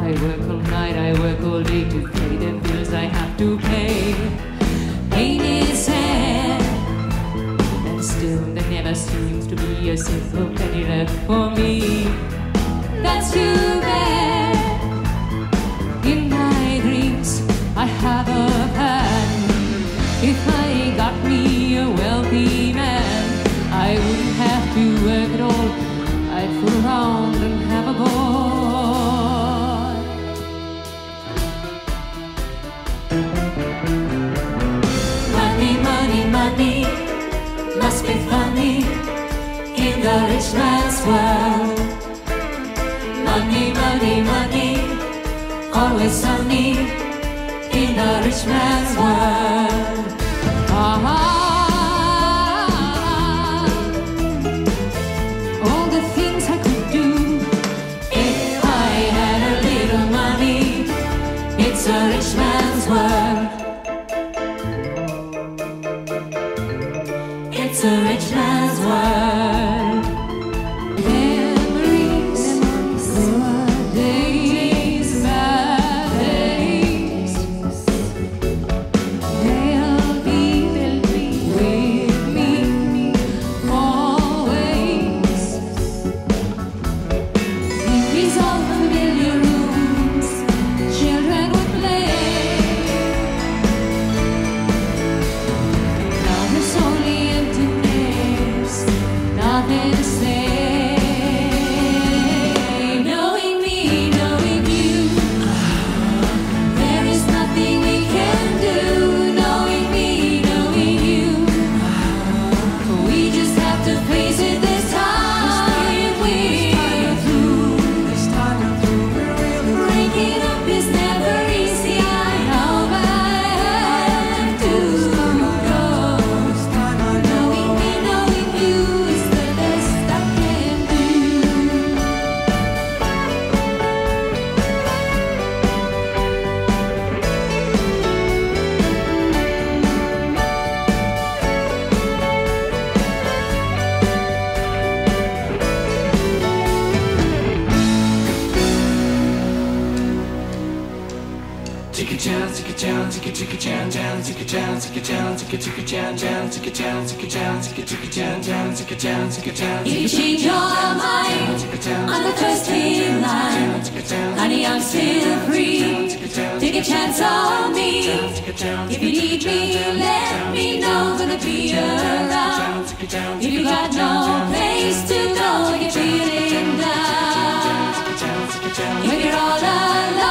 I work all night, I work all day to pay the bills I have to pay. Pain is sad, and still there never seems to be a single penny left for me. That's too bad. In my dreams I have a plan. If I got me a wealthy man, I wouldn't have to work at all. I'd fool around and have a boy. Money, money, money must be funny in the rich man's world. Money, money, money, always sunny in the rich man's world. All the things I could do if I had a little money. It's a rich man's world. It's a rich man's world. Memories, good days, bad days, they'll be with me always. In these old familiar rooms, children would play. Now there's only emptiness, nothing to say. Knowing me, knowing you, there is nothing we can do. Knowing me, knowing you, we just have to face it this time. We're through. Breaking up is never easy. I know, but I have to go. Knowing me, knowing you is the best I can do. Ticka chan, ticka chan, ticka ticka chan chan, ticka chan, ticka chan, ticka ticka chan chan, ticka chan, ticka chan, ticka ticka chan chan, ticka chan, ticka chan. If you change your mind, I'm the first in line. Honey, I'm still free. Take a chance on me. If you need me, let me know. Gonna be around. If you got no place to go, you're feeling down. When you're all alone.